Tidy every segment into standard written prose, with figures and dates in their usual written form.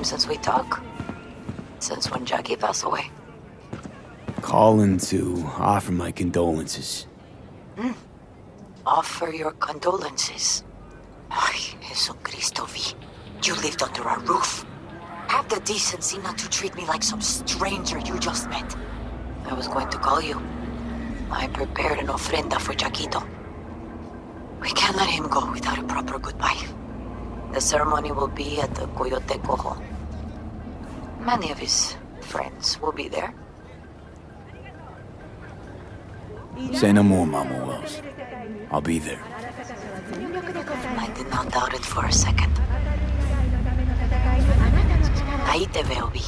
time since we talked. Since when Jackie passed away. Calling to offer my condolences. Offer your condolences. Ay, Jesucristo V. You lived under our roof. Have the decency not to treat me like some stranger you just met. I was going to call you. I prepared an ofrenda for Jaquito. We can't let him go without a proper goodbye. The ceremony will be at the Coyote Cojo. Many of his friends will be there. Say no more, Mama Wells. I'll be there. I did not doubt it for a second. Ahí te veo, Vi.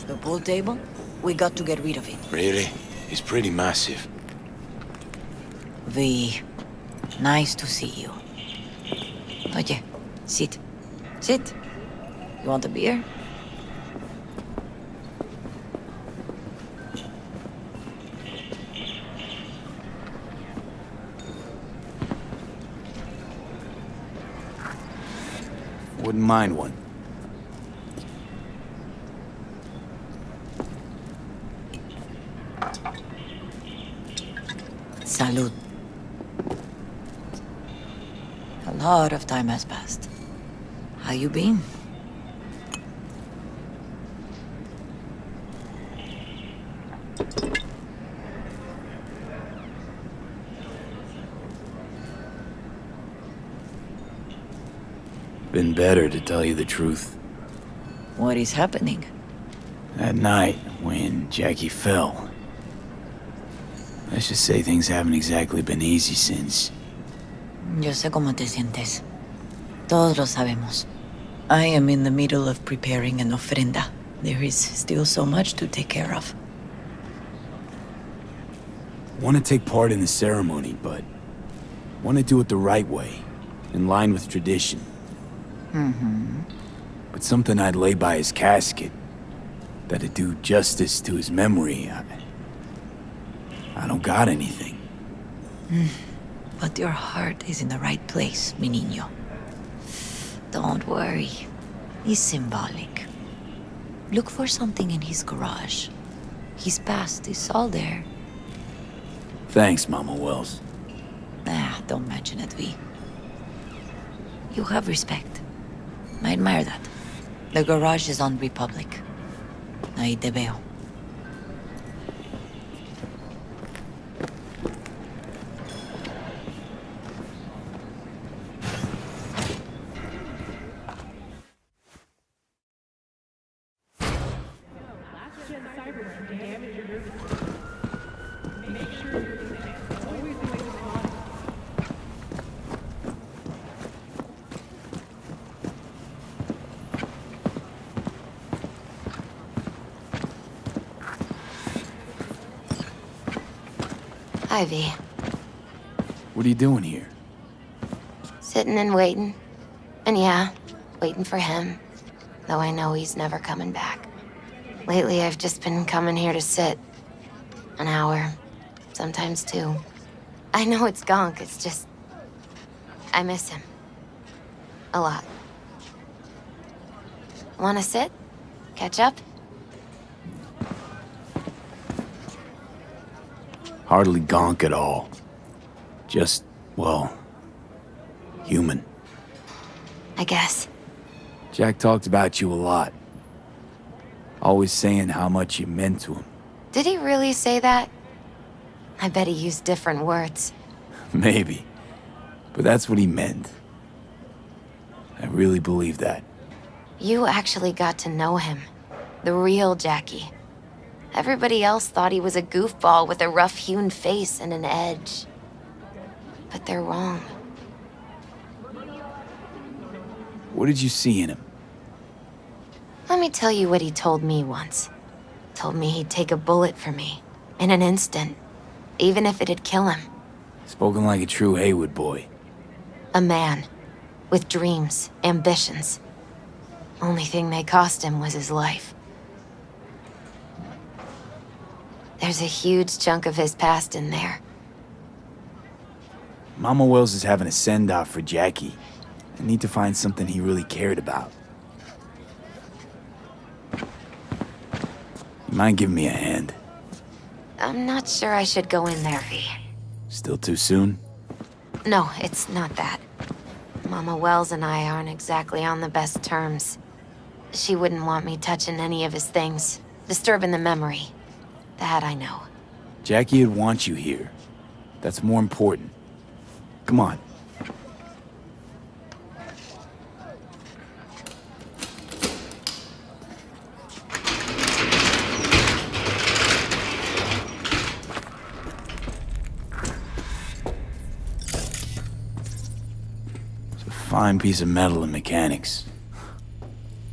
The pool table? We got to get rid of it. Really? It's pretty massive. V, nice to see you. Oye, sit. Sit. You want a beer? Wouldn't mind one. Salud. A lot of time has passed. How you been? Been better, to tell you the truth. What is happening? That night, when Jackie fell. Let's just say things haven't exactly been easy since. Yo sé cómo te sientes. Todos lo sabemos. I am in the middle of preparing an ofrenda. There is still so much to take care of. Want to take part in the ceremony, but want to do it the right way, in line with tradition. But something I'd lay by his casket, that'd do justice to his memory. I don't got anything. But your heart is in the right place, mi niño. Don't worry. It's symbolic. Look for something in his garage. His past is all there. Thanks, Mama Wells. Don't mention it, V. You have respect. I admire that. The garage is on Republic. Ahí te veo. Hi, V. What are you doing here? Sitting and waiting. And yeah, waiting for him. Though I know he's never coming back. Lately, I've just been coming here to sit. An hour, Sometimes too. I know it's gonk, it's just... I miss him. A lot. Wanna sit? Catch up? Hardly gonk at all. Just, well, human. I guess. Jack talked about you a lot. Always saying how much you meant to him. Did he really say that? I bet he used different words. Maybe. But that's what he meant. I really believe that. You actually got to know him. The real Jackie. Everybody else thought he was a goofball with a rough-hewn face and an edge. But they're wrong. What did you see in him? Let me tell you what he told me once. Told me he'd take a bullet for me. In an instant. Even if it'd kill him. Spoken like a true Haywood boy. A man. With dreams, ambitions. Only thing they cost him was his life. There's a huge chunk of his past in there. Mama Wells is having a send-off for Jackie. I need to find something he really cared about. You mind giving me a hand? I'm not sure I should go in there, V. Still too soon? No, it's not that. Mama Wells and I aren't exactly on the best terms. She wouldn't want me touching any of his things, disturbing the memory. That I know. Jackie would want you here. That's more important. Come on. It's a fine piece of metal in mechanics.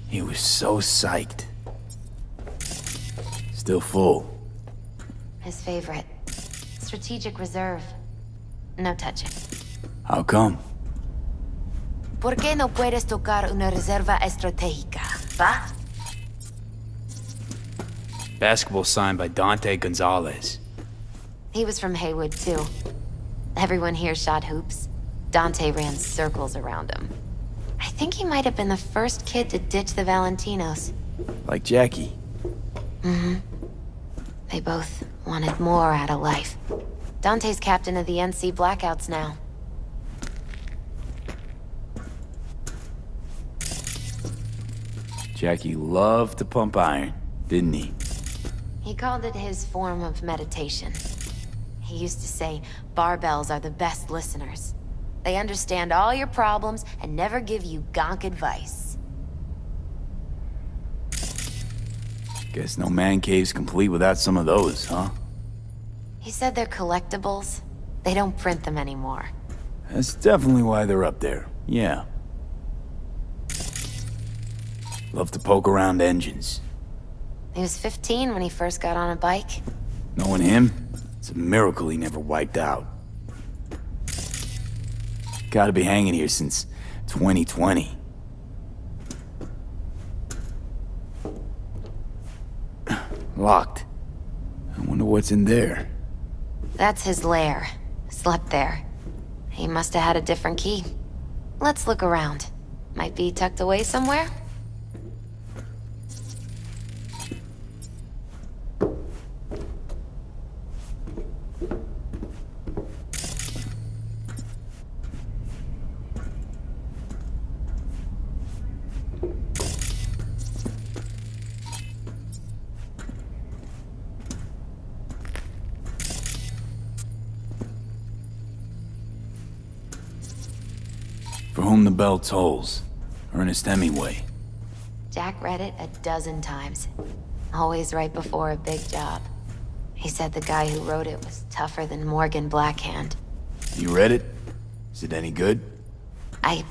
He was so psyched. Still full. His favorite. Strategic reserve. No touching. How come? ¿Por qué no puedes tocar una reserva estratégica, va? Basketball signed by Dante Gonzalez. He was from Haywood, too. Everyone here shot hoops. Dante ran circles around him. I think he might have been the first kid to ditch the Valentinos. Like Jackie. Mm-hmm. They both wanted more out of life. Dante's captain of the NC Blackouts now. Jackie loved to pump iron, didn't he? He called it his form of meditation. He used to say, barbells are the best listeners. They understand all your problems and never give you gonk advice. Guess no man cave's complete without some of those, huh? He said they're collectibles. They don't print them anymore. That's definitely why they're up there, yeah. Love to poke around engines. He was 15 when he first got on a bike. Knowing him, it's a miracle he never wiped out. Gotta be hanging here since 2020. Locked. I wonder what's in there. That's his lair. Slept there. He must have had a different key. Let's look around. Might be tucked away somewhere? For whom the bell tolls. Ernest Hemingway. Jack read it a dozen times. Always right before a big job. He said the guy who wrote it was tougher than Morgan Blackhand. You read it? Is it any good? I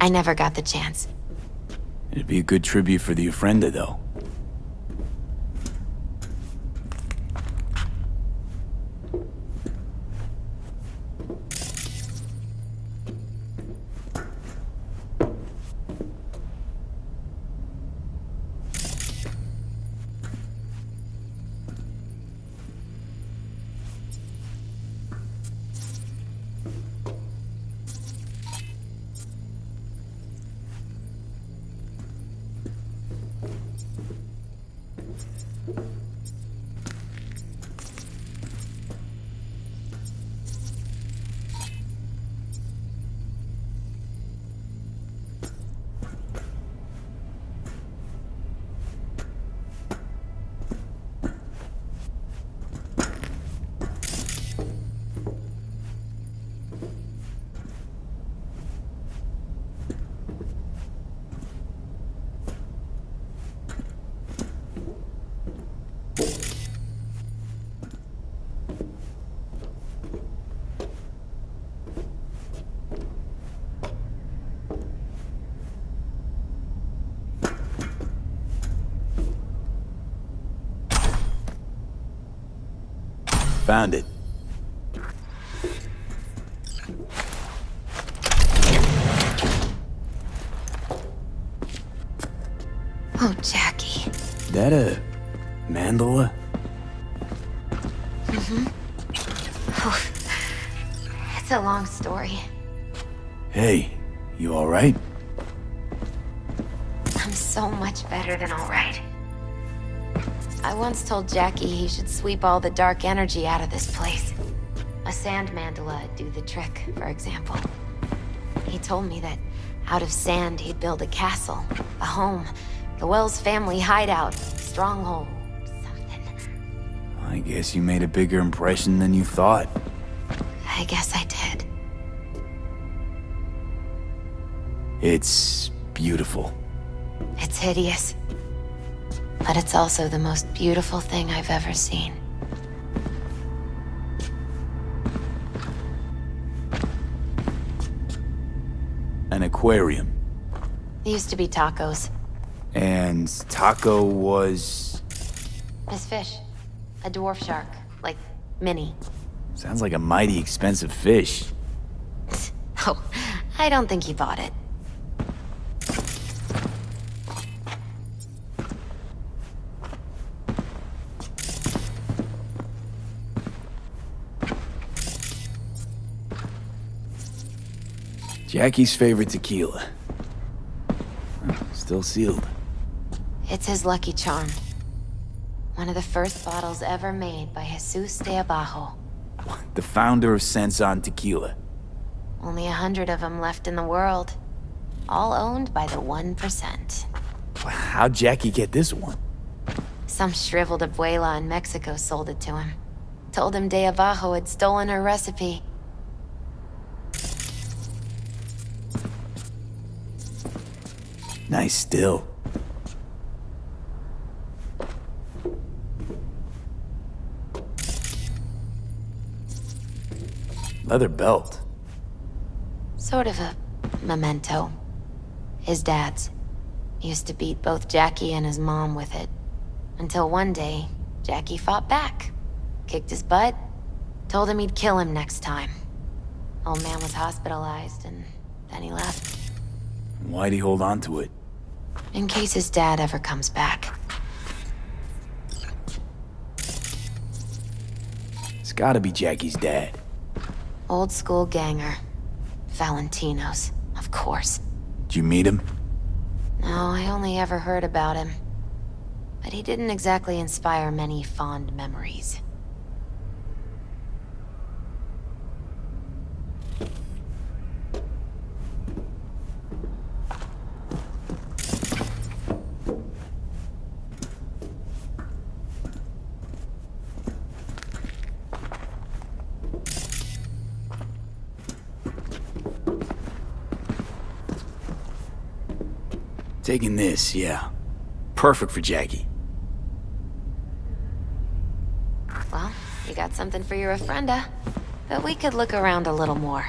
never got the chance. It'd be a good tribute for the Ofrenda, though. Found it. Oh, Jackie. That a mandala? Oh, it's a long story. Hey, you alright? I'm so much better than all right. I once told Jackie he should sweep all the dark energy out of this place. A sand mandala would do the trick, for example. He told me that out of sand he'd build a castle, a home, the Wells family hideout, stronghold, something. I guess you made a bigger impression than you thought. I guess I did. It's beautiful. It's hideous. But it's also the most beautiful thing I've ever seen. An aquarium. It used to be tacos. And Taco was... His fish. A dwarf shark. Like, mini. Sounds like a mighty expensive fish. Oh, I don't think he bought it. Jackie's favorite tequila. Still sealed. It's his lucky charm. One of the first bottles ever made by Jesus de Abajo. The founder of Sensan Tequila. Only 100 of them left in the world. All owned by the 1%. How'd Jackie get this one? Some shriveled abuela in Mexico sold it to him. Told him de Abajo had stolen her recipe. Nice still. Leather belt. Sort of a memento. His dad's. Used to beat both Jackie and his mom with it. Until one day, Jackie fought back. Kicked his butt. Told him he'd kill him next time. Old man was hospitalized, and then he left. Why'd he hold on to it? In case his dad ever comes back. It's gotta be Jackie's dad. Old school ganger. Valentino's, of course. Did you meet him? No, I only ever heard about him. But he didn't exactly inspire many fond memories. Taking this, yeah. Perfect for Jackie. Well, you got something for your ofrenda. But we could look around a little more.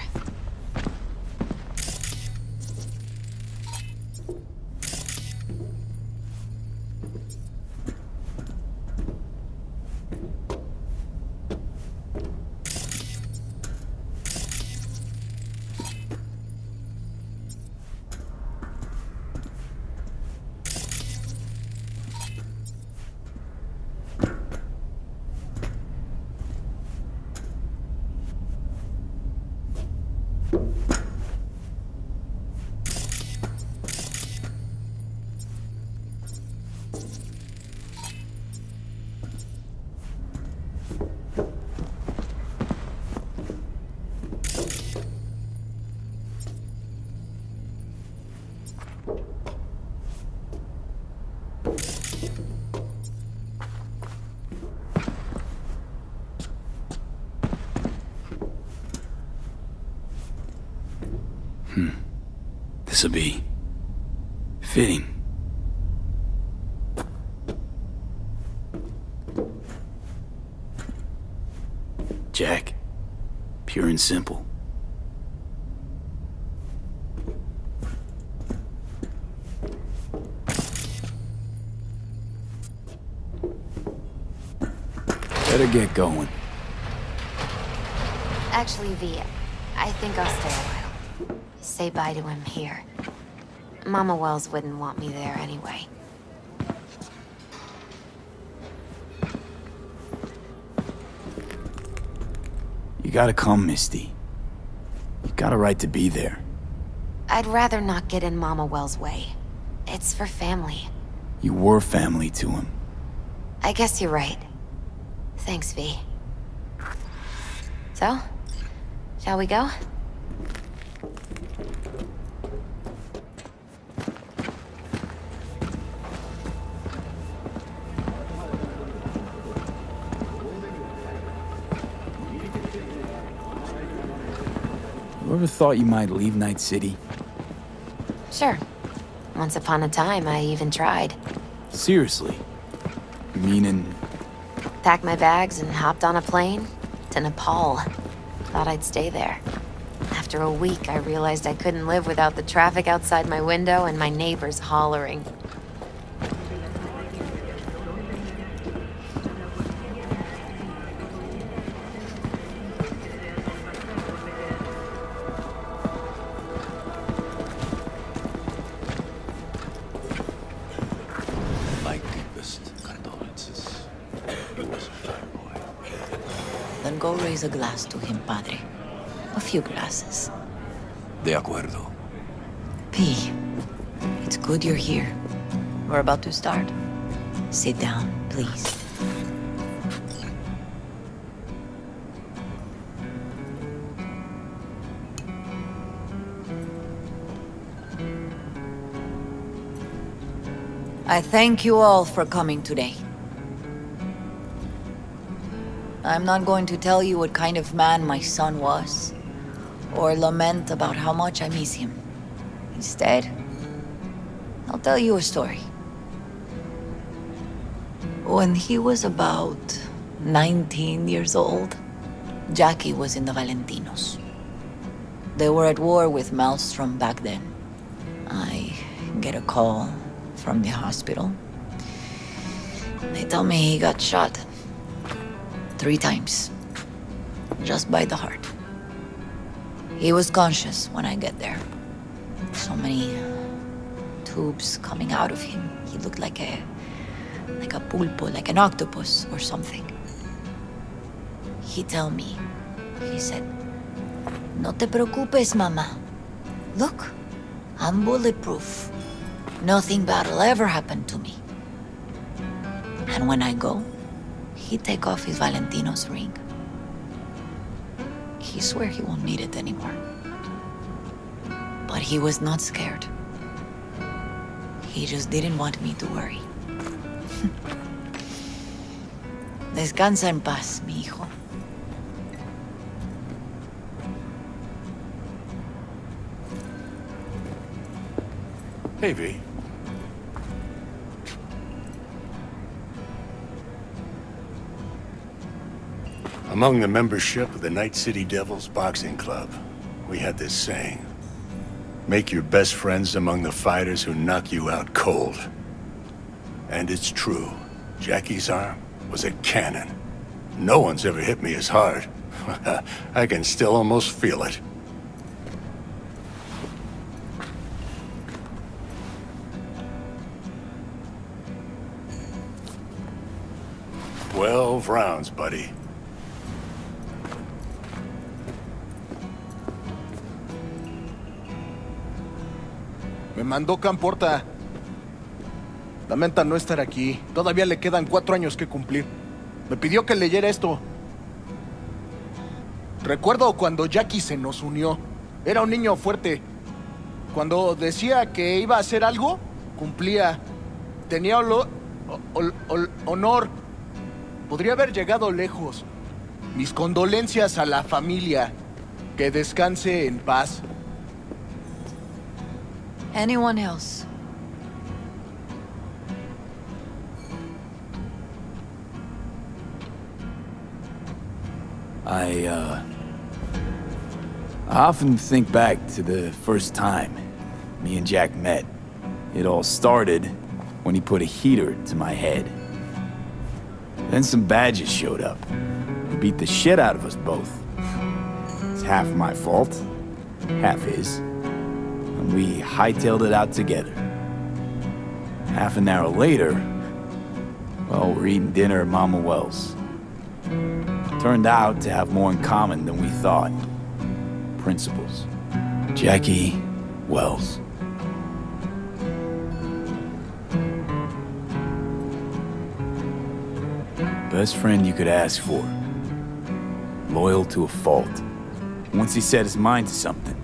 This'll be fitting. Jack, pure and simple. Better get going. Actually, V, I think I'll stay a while. Say bye to him here. Mama Wells wouldn't want me there anyway. You gotta come, Misty. You got a right to be there. I'd rather not get in Mama Wells' way. It's for family. You were family to him. I guess you're right. Thanks, V. So, shall we go? You ever thought you might leave Night City? Sure. Once upon a time, I even tried. Seriously? Meaning... Packed my bags and hopped on a plane to Nepal. Thought I'd stay there. After a week, I realized I couldn't live without the traffic outside my window and my neighbors hollering. My deepest condolences. He was a fine boy. Then go raise a glass to him, Padre. A few glasses. De acuerdo. P, it's good you're here. We're about to start. Sit down, please. I thank you all for coming today. I'm not going to tell you what kind of man my son was, or lament about how much I miss him. Instead, I'll tell you a story. When he was about 19 years old, Jackie was in the Valentinos. They were at war with Maelstrom back then. I get a call from the hospital. They tell me he got shot 3 times, just by the heart. He was conscious when I get there. So many tubes coming out of him. He looked like a pulpo, like an octopus or something. He said, "No te preocupes, mama. Look, I'm bulletproof. Nothing bad will ever happen to me." And when I go, he take off his Valentino's ring. He swear he won't need it anymore. But he was not scared. He just didn't want me to worry. Descansa en paz, mi hijo. Hey, V. Among the membership of the Night City Devils Boxing Club, we had this saying. Make your best friends among the fighters who knock you out cold. And it's true. Jackie's arm was a cannon. No one's ever hit me as hard. I can still almost feel it. "12 rounds, buddy." Me mandó Camporta. Lamenta no estar aquí. Todavía le quedan 4 años que cumplir. Me pidió que leyera esto. Recuerdo cuando Jackie se nos unió. Era un niño fuerte. Cuando decía que iba a hacer algo, cumplía. Tenía honor. Podría haber llegado lejos. Mis condolencias a la familia. Que descanse en paz. Anyone else? I often think back to the first time me and Jack met. It all started when he put a heater to my head. Then some badges showed up and beat the shit out of us both. It's half my fault, half his. And we hightailed it out together. Half an hour later, well, we're eating dinner at Mama Wells. Turned out to have more in common than we thought. Principles. Jackie Wells. Best friend you could ask for. Loyal to a fault. Once he set his mind to something,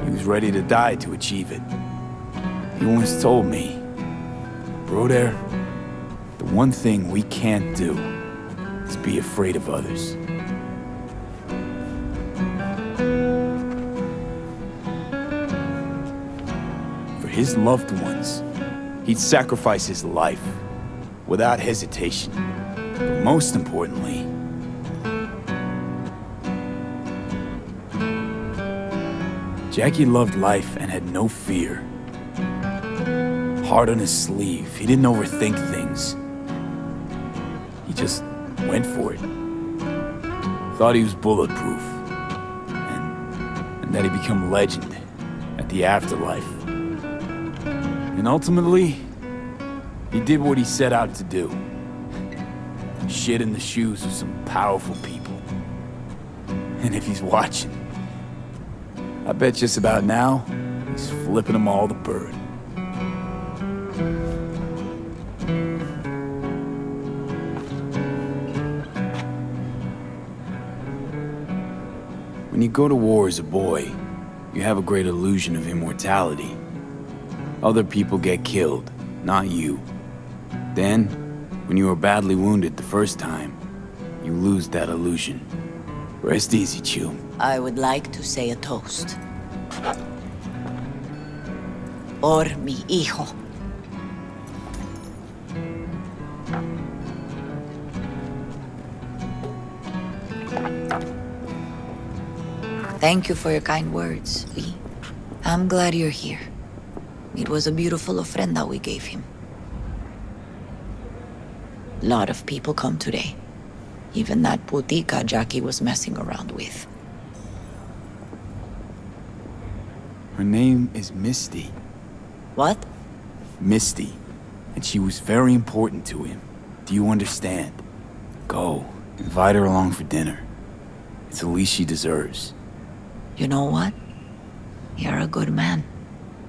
he was ready to die to achieve it. He once told me, Broder, the one thing we can't do is be afraid of others. For his loved ones, he'd sacrifice his life without hesitation. But most importantly, Jackie loved life and had no fear. Heart on his sleeve, he didn't overthink things. He just went for it. Thought he was bulletproof. And that he'd become legend at the afterlife. And ultimately, he did what he set out to do. Shit in the shoes of some powerful people. And if he's watching, I bet just about now, he's flipping them all the bird. When you go to war as a boy, you have a great illusion of immortality. Other people get killed, not you. Then, when you are badly wounded the first time, you lose that illusion. Rest easy, Chew. I would like to say a toast. Por mi hijo. Thank you for your kind words, V. I'm glad you're here. It was a beautiful ofrenda we gave him. Lot of people come today. Even that putica Jackie was messing around with. Her name is Misty. What? Misty. And she was very important to him. Do you understand? Go. Invite her along for dinner. It's the least she deserves. You know what? You're a good man.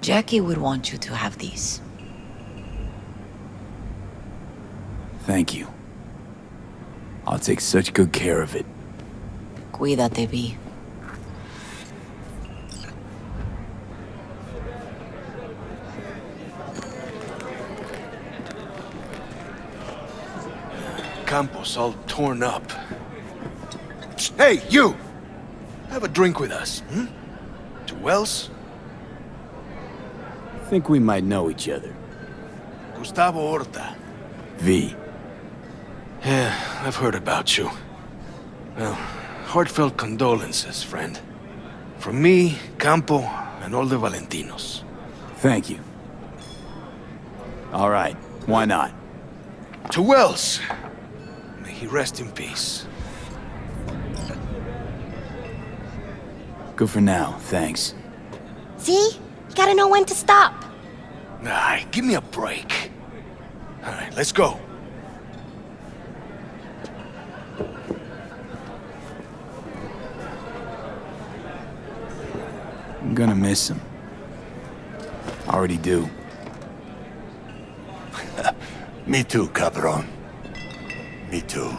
Jackie would want you to have these. Thank you. I'll take such good care of it. Cuídate, V. Campos all torn up. Hey, you! Have a drink with us, hmm? To Wells? Think we might know each other. Gustavo Horta. V. Yeah, I've heard about you. Well, heartfelt condolences, friend. From me, Campo, and all the Valentinos. Thank you. All right, why not? To Wells! May he rest in peace. Good for now, thanks. See? You gotta know when to stop. Nah, give me a break. All right, let's go. I'm gonna miss him. Already do. Me too, Cabron. Me too.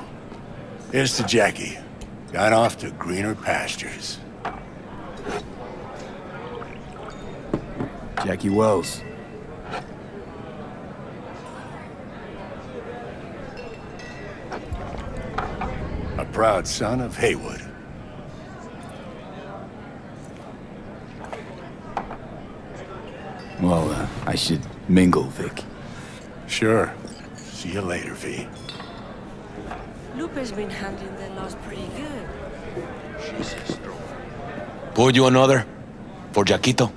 Here's to Jackie. Gone off to greener pastures. Jackie Wells. A proud son of Haywood. Well, I should mingle, Vic. Sure. See you later, V. Lupe's been handling the loss pretty good. Jesus. Pour you another? For Jaquito?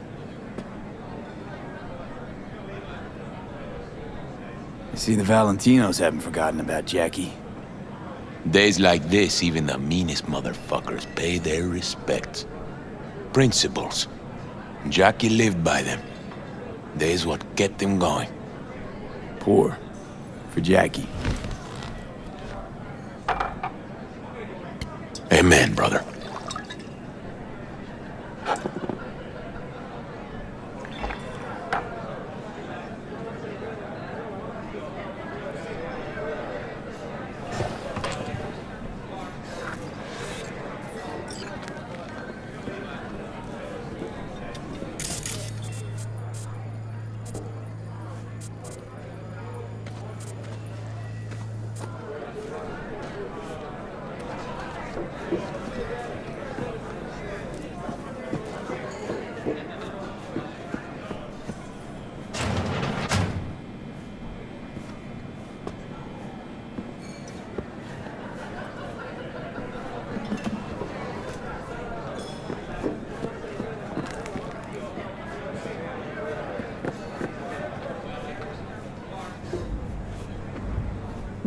You see, the Valentinos haven't forgotten about Jackie. Days like this, even the meanest motherfuckers pay their respects. Principles. Jackie lived by them. They's what kept him going. Poor. For Jackie. Amen, brother.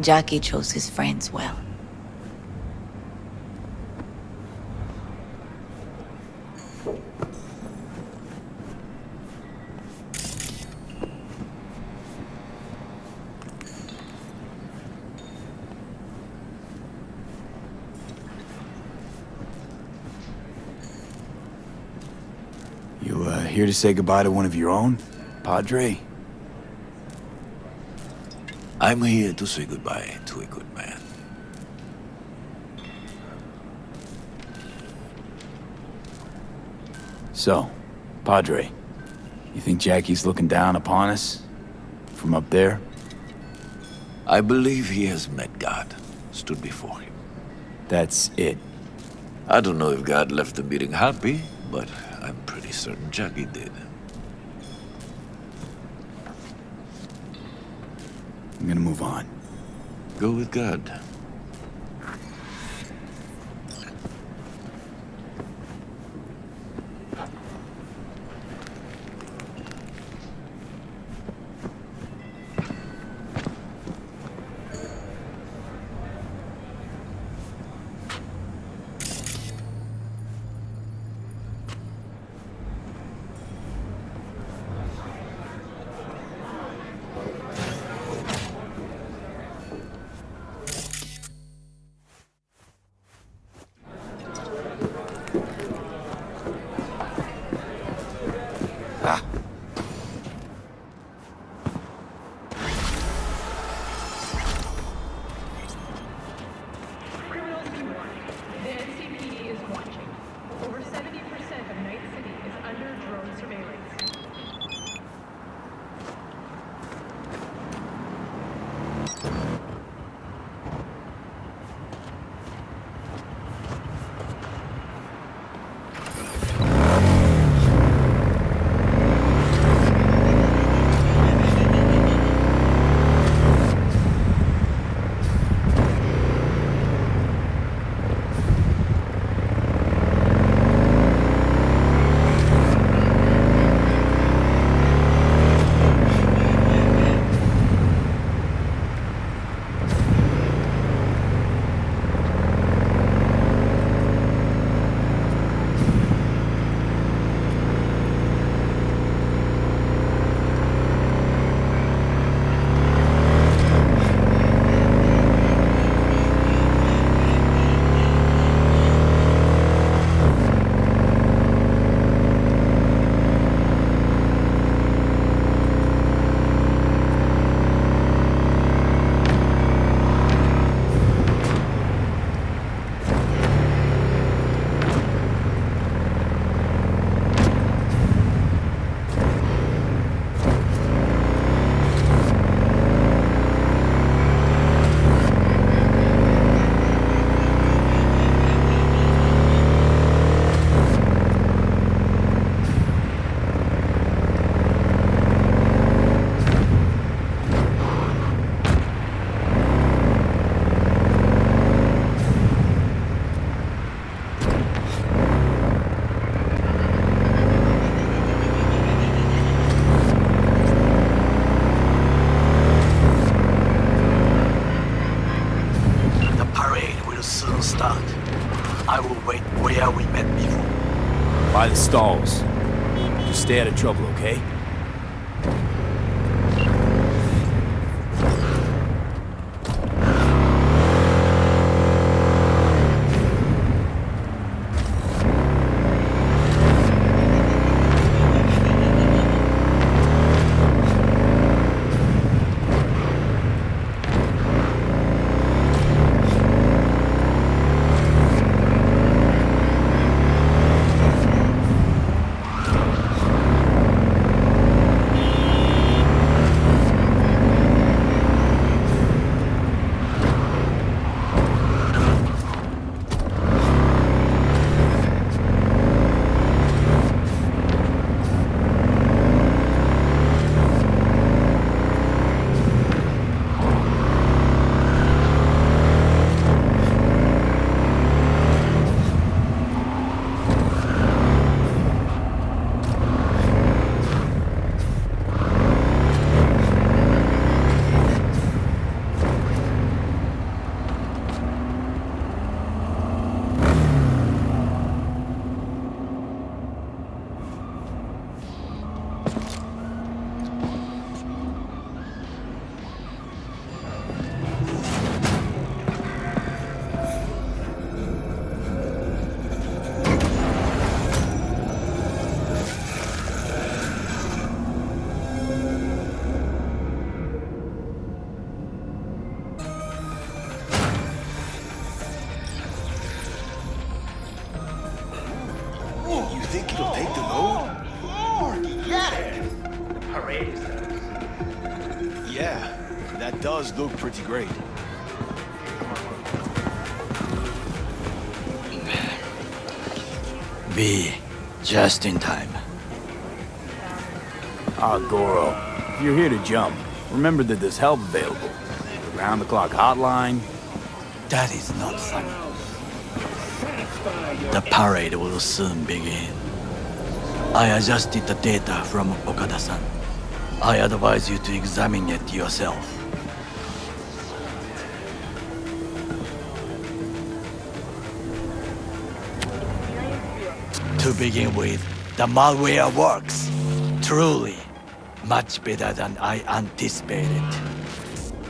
Jackie chose his friends well. You, here to say goodbye to one of your own, Padre? I'm here to say goodbye to a good man. So, Padre, you think Jackie's looking down upon us? From up there? I believe he has met God, stood before him. That's it. I don't know if God left the meeting happy, but I'm pretty certain Jackie did. I'm gonna move on. Go with God. start. I will wait where we met before. By the stalls. Just stay out of trouble, okay? Think it'll take the load? Yeah, that does look pretty great. V, just in time. Ah, Goro. If you're here to jump, remember that there's help available. Round-the-clock hotline. That is not funny. The parade will soon begin. I adjusted the data from Okada-san. I advise you to examine it yourself. To begin with, the malware works. Truly, much better than I anticipated.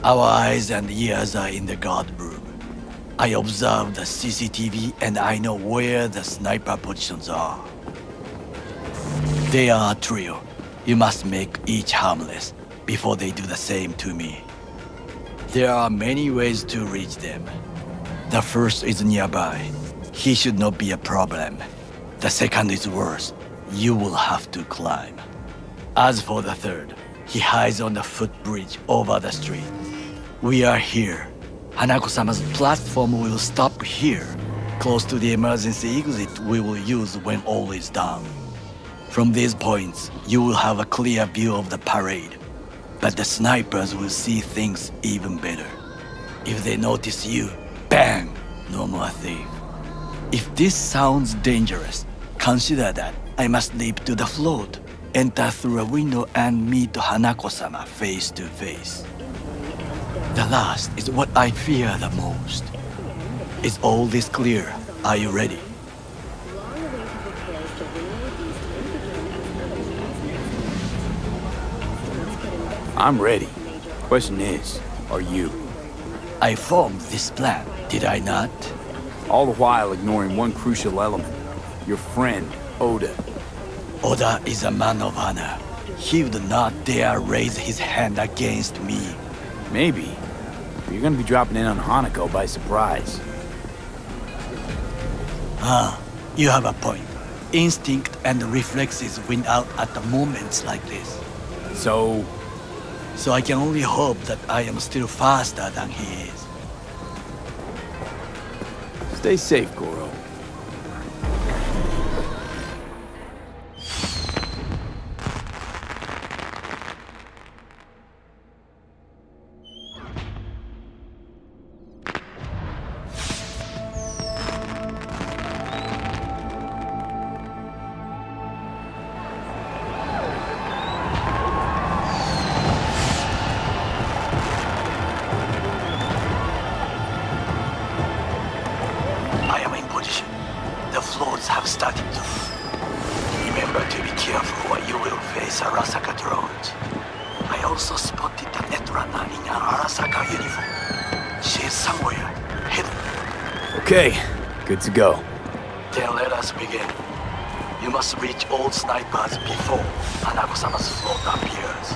Our eyes and ears are in the guard room. I observed the CCTV and I know where the sniper positions are. They are a trio. You must make each harmless before they do the same to me. There are many ways to reach them. The first is nearby. He should not be a problem. The second is worse. You will have to climb. As for the third, he hides on the footbridge over the street. We are here. Hanako-sama's platform will stop here, close to the emergency exit we will use when all is done. From these points, you will have a clear view of the parade, but the snipers will see things even better. If they notice you, bang! No more thief. If this sounds dangerous, consider that I must leap to the float, enter through a window and meet Hanako-sama face to face. The last is what I fear the most. Is all this clear? Are you ready? I'm ready. Question is, are you? I formed this plan, did I not? All the while ignoring one crucial element. Your friend, Oda. Oda is a man of honor. He would not dare raise his hand against me. Maybe. But you're gonna be dropping in on Hanako by surprise. You have a point. Instinct and reflexes win out at the moments like this. So I can only hope that I am still faster than he is. stay safe, Goro. starting to. Remember to be careful what you will face Arasaka drones. I also spotted the Netrunner in an Arasaka uniform. She's somewhere, hidden. Okay, good to go. Then let us begin. You must reach all snipers before Hanako-sama's float appears.